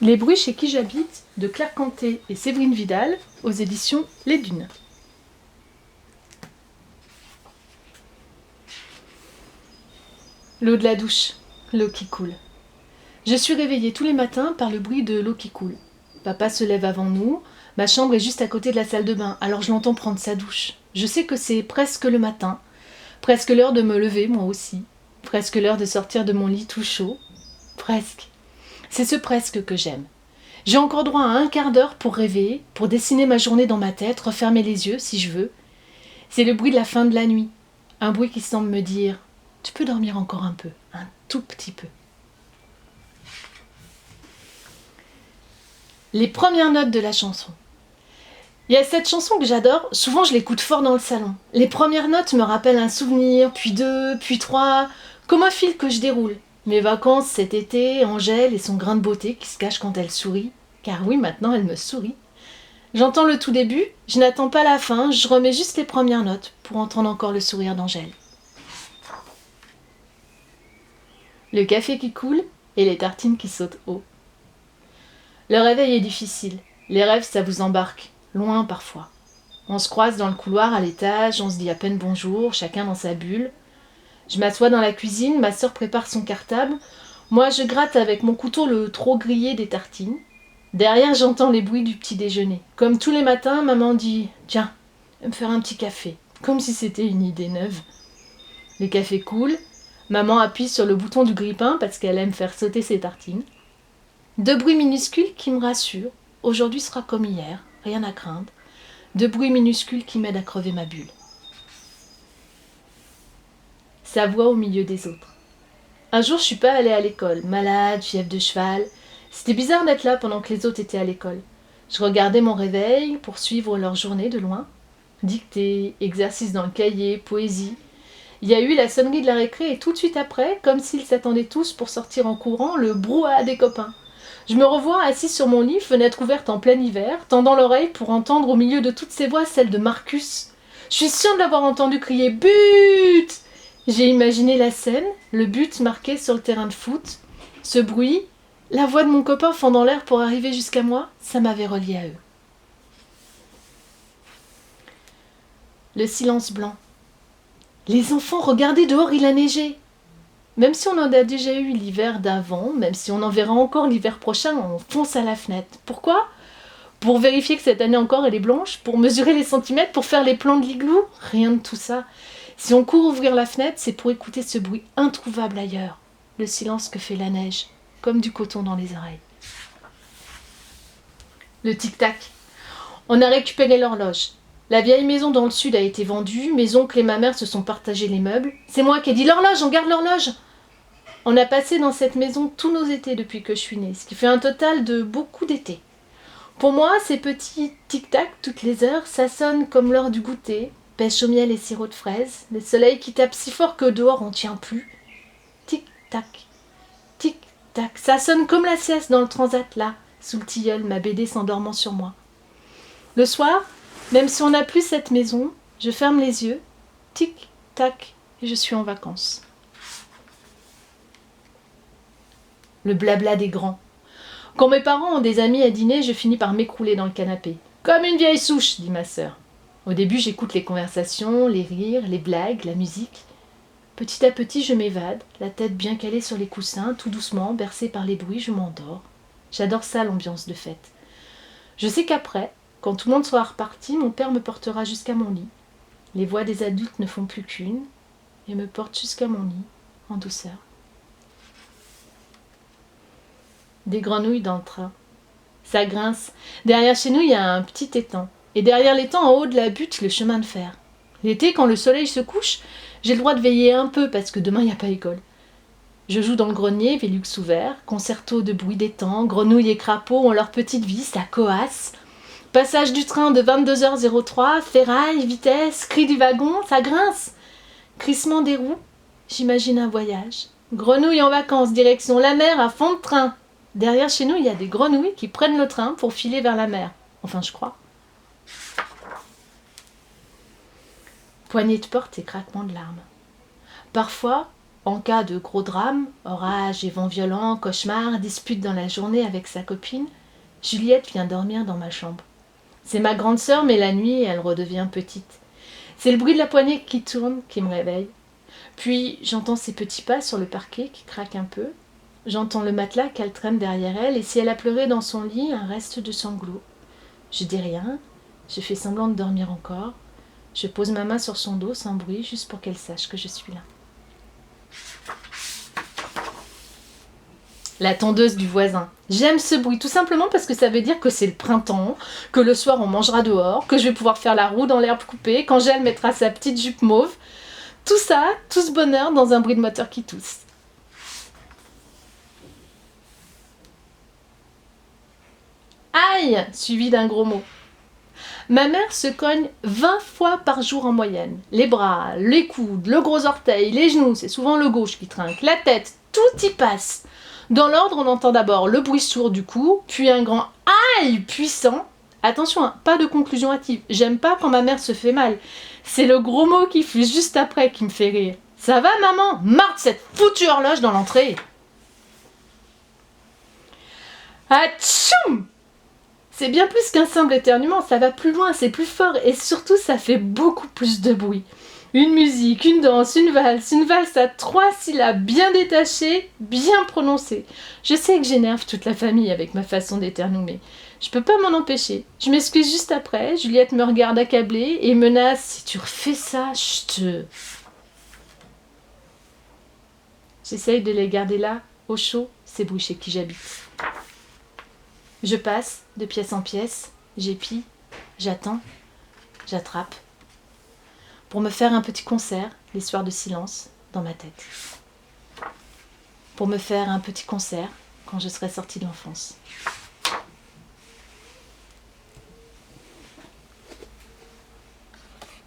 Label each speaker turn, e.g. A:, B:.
A: Les bruits chez qui j'habite, de Claire Canté et Séverine Vidal, aux éditions Les Dunes. L'eau de la douche, l'eau qui coule. Je suis réveillée tous les matins par le bruit de l'eau qui coule. Papa se lève avant nous, ma chambre est juste à côté de la salle de bain, alors je l'entends prendre sa douche. Je sais que c'est presque le matin, presque l'heure de me lever moi aussi, presque l'heure de sortir de mon lit tout chaud. Presque. C'est ce presque que j'aime. J'ai encore droit à un quart d'heure pour rêver, pour dessiner ma journée dans ma tête, refermer les yeux si je veux. C'est le bruit de la fin de la nuit, un bruit qui semble me dire « Tu peux dormir encore un peu, un tout petit peu ». Les premières notes de la chanson. Il y a cette chanson que j'adore, souvent je l'écoute fort dans le salon. Les premières notes me rappellent un souvenir, puis deux, puis trois, comme un fil que je déroule. Mes vacances cet été, Angèle et son grain de beauté qui se cache quand elle sourit. Car oui, maintenant elle me sourit. J'entends le tout début, je n'attends pas la fin, je remets juste les premières notes pour entendre encore le sourire d'Angèle. Le café qui coule et les tartines qui sautent haut. Le réveil est difficile, les rêves ça vous embarque, loin parfois. On se croise dans le couloir à l'étage, on se dit à peine bonjour, chacun dans sa bulle. Je m'assois dans la cuisine, ma sœur prépare son cartable. Moi, je gratte avec mon couteau le trop grillé des tartines. Derrière, j'entends les bruits du petit déjeuner. Comme tous les matins, maman dit « Tiens, va me faire un petit café », comme si c'était une idée neuve. Le café coule. Maman appuie sur le bouton du grille-pain parce qu'elle aime faire sauter ses tartines. Deux bruits minuscules qui me rassurent. Aujourd'hui sera comme hier, rien à craindre. Deux bruits minuscules qui m'aident à crever ma bulle. Sa voix au milieu des autres. Un jour, je suis pas allée à l'école, malade, fièvre de cheval. C'était bizarre d'être là pendant que les autres étaient à l'école. Je regardais mon réveil pour suivre leur journée de loin. Dictée, exercice dans le cahier, poésie. Il y a eu la sonnerie de la récré et tout de suite après, comme s'ils s'attendaient tous pour sortir en courant, le brouhaha des copains. Je me revois assise sur mon lit, fenêtre ouverte en plein hiver, tendant l'oreille pour entendre au milieu de toutes ces voix celle de Marcus. Je suis sûre de l'avoir entendu crier « But !» J'ai imaginé la scène, le but marqué sur le terrain de foot. Ce bruit, la voix de mon copain fendant l'air pour arriver jusqu'à moi, ça m'avait relié à eux. Le silence blanc. Les enfants, regardez dehors, il a neigé. Même si on en a déjà eu l'hiver d'avant, même si on en verra encore l'hiver prochain, on fonce à la fenêtre. Pourquoi ? Pour vérifier que cette année encore elle est blanche, pour mesurer les centimètres, pour faire les plans de l'igloo ? Rien de tout ça. Si on court ouvrir la fenêtre, c'est pour écouter ce bruit introuvable ailleurs. Le silence que fait la neige, comme du coton dans les oreilles. Le tic-tac. On a récupéré l'horloge. La vieille maison dans le sud a été vendue, mes oncles et ma mère se sont partagés les meubles. C'est moi qui ai dit l'horloge, on garde l'horloge. On a passé dans cette maison tous nos étés depuis que je suis née, ce qui fait un total de beaucoup d'étés. Pour moi, ces petits tic-tac toutes les heures, ça sonne comme l'heure du goûter, pêche au miel et sirop de fraise, le soleil qui tape si fort que dehors on tient plus. Tic-tac, tic-tac, ça sonne comme la sieste dans le transat là, sous le tilleul, ma BD s'endormant sur moi. Le soir, même si on n'a plus cette maison, je ferme les yeux, tic-tac, et je suis en vacances. Le blabla des grands. Quand mes parents ont des amis à dîner, je finis par m'écrouler dans le canapé. Comme une vieille souche, dit ma sœur. Au début, j'écoute les conversations, les rires, les blagues, la musique. Petit à petit, je m'évade, la tête bien calée sur les coussins, tout doucement, bercée par les bruits, je m'endors. J'adore ça, l'ambiance de fête. Je sais qu'après, quand tout le monde sera reparti, mon père me portera jusqu'à mon lit. Les voix des adultes ne font plus qu'une, et me portent jusqu'à mon lit, en douceur. Des grenouilles dans le train. Ça grince. Derrière chez nous, il y a un petit étang. Et derrière l'étang, en haut de la butte, le chemin de fer. L'été, quand le soleil se couche, j'ai le droit de veiller un peu parce que demain, il n'y a pas école. Je joue dans le grenier, Vélux ouvert, concerto de bruit d'étang, grenouilles et crapauds ont leur petite vie, ça coasse. Passage du train de 22h03, ferraille, vitesse, cri du wagon, ça grince. Crissement des roues, j'imagine un voyage. Grenouilles en vacances, direction la mer à fond de train. Derrière chez nous, il y a des grenouilles qui prennent le train pour filer vers la mer. Enfin, je crois. Poignée de porte et craquement de larmes. Parfois, En cas de gros drame, orage et vent violent, cauchemar, dispute dans la journée avec sa copine, Juliette vient dormir dans ma chambre. C'est ma grande sœur, mais la nuit, elle redevient petite. C'est le bruit de la poignée qui tourne qui me réveille. Puis j'entends ses petits pas sur le parquet qui craquent un peu. J'entends le matelas qu'elle traîne derrière elle, et si elle a pleuré dans son lit, un reste de sanglots. Je dis rien, je fais semblant de dormir encore. Je pose ma main sur son dos sans bruit, juste pour qu'elle sache que je suis là. La tondeuse du voisin. J'aime ce bruit tout simplement parce que ça veut dire que c'est le printemps, que le soir on mangera dehors, que je vais pouvoir faire la roue dans l'herbe coupée, qu'Angèle mettra sa petite jupe mauve. Tout ça, tout ce bonheur dans un bruit de moteur qui tousse. Aïe, suivi d'un gros mot. Ma mère se cogne 20 fois par jour en moyenne. Les bras, les coudes, le gros orteil, les genoux, c'est souvent le gauche qui trinque, la tête, tout y passe. Dans l'ordre, on entend d'abord le bruit sourd du cou, puis un grand aïe puissant. Attention, hein, pas de conclusion hâtive. J'aime pas quand ma mère se fait mal. C'est le gros mot qui fuse juste après qui me fait rire. Ça va, maman? Marre de cette foutue horloge dans l'entrée. Atchoum! C'est bien plus qu'un simple éternuement, ça va plus loin, c'est plus fort et surtout ça fait beaucoup plus de bruit. Une musique, une danse, une valse à 3 syllabes bien détachées, bien prononcées. Je sais que j'énerve toute la famille avec ma façon d'éternuer. Je peux pas m'en empêcher. Je m'excuse juste après, Juliette me regarde accablée et menace: si tu refais ça, je te... J'essaye de les garder là, au chaud, ces bruits chez qui j'habite. Je passe de pièce en pièce, j'épie, j'attends, j'attrape, pour me faire un petit concert, les soirs de silence, dans ma tête. Pour me faire un petit concert quand je serai sortie de l'enfance.